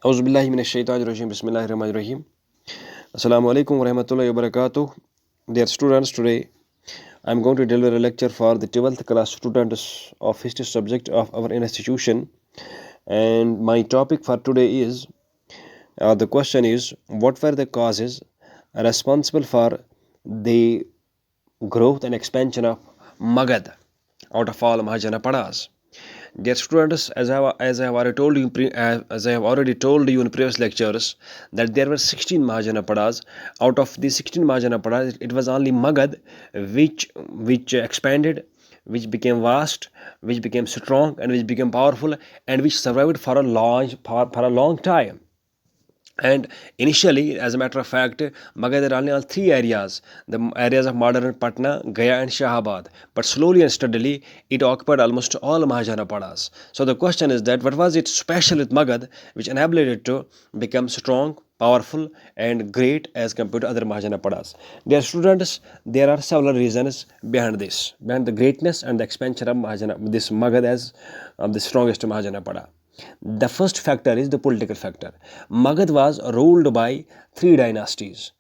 Auzubillahi minash shaitanir rajim. Bismillahir rahmanir rahim. Assalamu alaikum wa rahmatullahi wa barakatuh. Dear students, today I am going to deliver a lecture for the 12th class students of history subject of our institution. And my topic for today is the question is, what were the causes responsible for the growth and expansion of Magadha out of all Mahajanapadas? Dear students, as I have already told you, as I have already told you in previous lectures, that there were 16 Mahajanapadas. Out of these 16 Mahajanapadas, it was only Magad which expanded, which became vast, which became strong, and which became powerful, and which survived for a long time. And initially, as a matter of fact, Magadha had only three areas, the areas of modern Patna, Gaya, and Shahabad. But slowly and steadily, it occupied almost all Mahajanapadas. So the question is that what was it special with Magad which enabled it to become strong, powerful, and great as compared to other Mahajanapadas? Dear students, there are several reasons behind this, behind the greatness and the expansion of this Magad as the strongest Mahajanapada. The first factor is the political factor. Magad was ruled by three dynasties.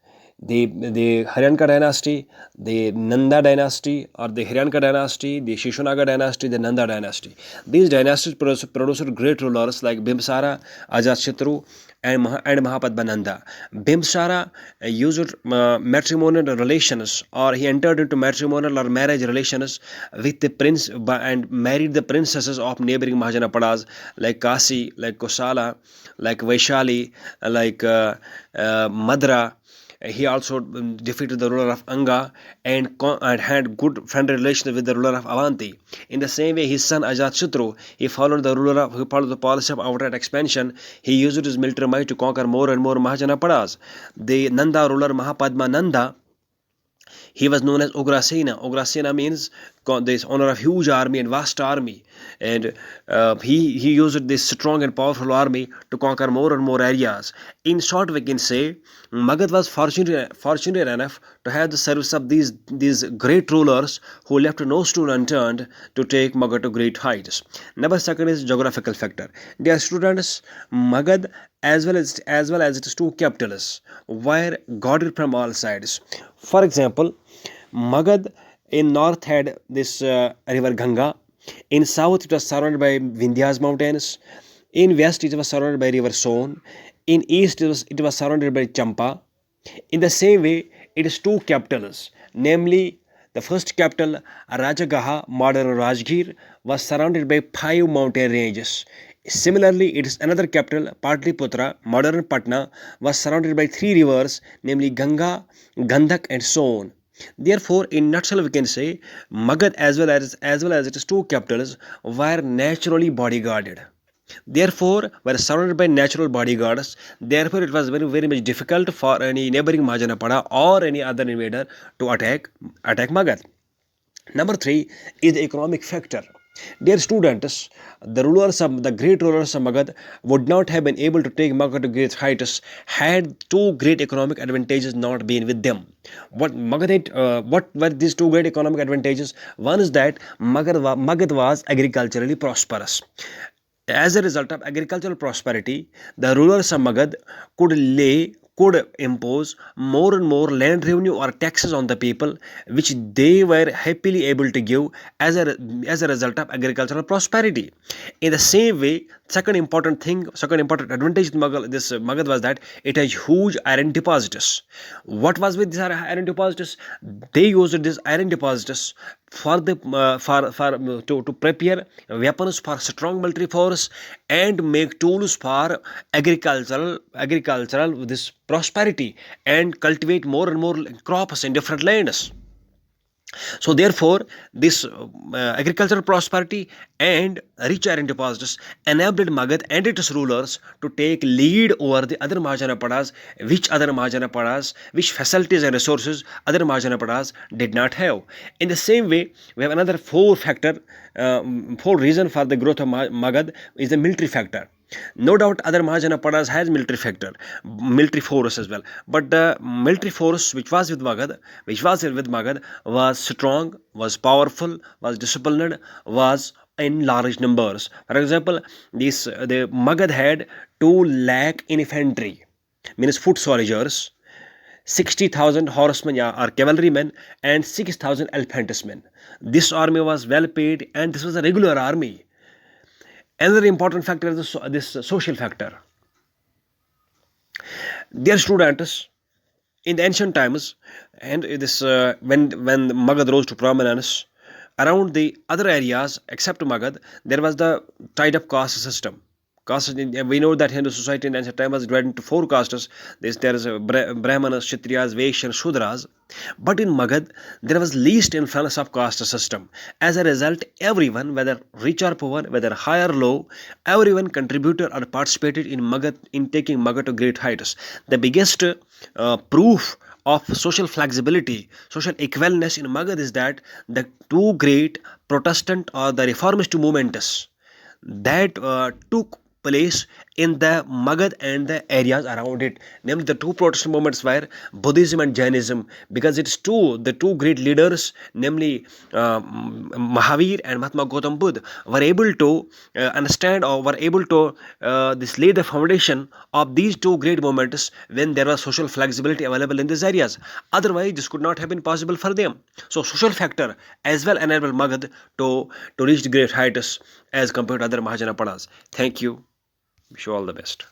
The Haryanka dynasty, the Nanda dynasty, or the Haryanka dynasty, the Shishunaga dynasty, the Nanda dynasty. These dynasties produced great rulers like Bhimsara, Ajatashatru, and Mahapadmananda. Bhimsara used matrimonial relations, or he entered into matrimonial or marriage relations with the prince and married the princesses of neighboring Mahajanapadas like Kasi, like Kosala, like Vaishali, like Madra. He also defeated the ruler of Anga and had good friendly relations with the ruler of Avanti. In the same way, his son Ajatashatru, he followed the policy of outright expansion. He used his military might to conquer more and more Mahajanapadas. The Nanda ruler Mahapadmananda, he was known as Ugrasena. Ugrasena means this owner of huge army and vast army, and he used this strong and powerful army to conquer more and more areas. In short, we can say Magad was fortunate enough to have the service of these great rulers who left no stone unturned to take Magad to great heights. Number second is geographical factor. Dear students, Magad as well as its two capitals were guarded from all sides. For example, Magad in north had this river Ganga. In south, it was surrounded by Vindhyas mountains. In west, it was surrounded by river Son. In east, it was surrounded by Champa. In the same way, it is two capitals, namely the first capital, Rajagaha, modern Rajgir, was surrounded by five mountain ranges. Similarly, its another capital, Patliputra, modern Patna, was surrounded by three rivers, namely Ganga, Gandhak, and Son. Therefore, in nutshell, we can say Magad as well as its two capitals were naturally bodyguarded. Therefore, were surrounded by natural bodyguards. Therefore, it was very much difficult for any neighboring Mahajanapada or any other invader to attack Magad. Number three is the economic factor. Dear students, the great rulers of Magad would not have been able to take Magad to great heights had two great economic advantages not been with them. What were these two great economic advantages? One is that Magad was agriculturally prosperous. As a result of agricultural prosperity, the rulers of Magad could impose more and more land revenue or taxes on the people, which they were happily able to give as a result of agricultural prosperity. In the same way, second important advantage of this Magad was that it has huge iron deposits. What was with these iron deposits? They used these iron deposits for the to prepare weapons for strong military force and make tools for agricultural this prosperity and cultivate more and more crops in different lands. So therefore, this agricultural prosperity and rich iron deposits enabled Magad and its rulers to take lead over the other Mahajanapadas, which facilities and resources other Mahajanapadas did not have. In the same way, we have another four reason for the growth of Magad is the military factor. No doubt other Mahajanapadas has military force as well. But the military force which was with Magad was strong, was powerful, was disciplined, was in large numbers. For example, this the Magad had 2 lakh infantry, means foot soldiers, 60,000 horsemen or cavalrymen, and 6,000 elephantmen. This army was well paid, and this was a regular army. Another important factor is this social factor. Their students in the ancient times, and this when Magad rose to prominence, around the other areas except Magad, there was the tied up caste system. We know that Hindu society in ancient time was divided into 4 castes. There is a Brahmanas, Kshatriyas, Vaishyas, and Shudras. But in Magad, there was least influence of caste system. As a result, everyone, whether rich or poor, whether high or low, everyone contributed or participated in taking Magad to great heights. The biggest proof of social flexibility, social equivalence in Magad is that the 2 great Protestant or the reformist movements that took place in the Magad and the areas around it. Namely, the 2 Protestant movements were Buddhism and Jainism, because the two great leaders, namely Mahavir and Mahatma Gautam Buddha, were able to understand, or were able to this lay the foundation of these 2 great movements when there was social flexibility available in these areas. Otherwise, this could not have been possible for them. So, social factor as well enabled Magad to reach the great heights as compared to other Mahajanapadas. Thank you. Wish you all the best.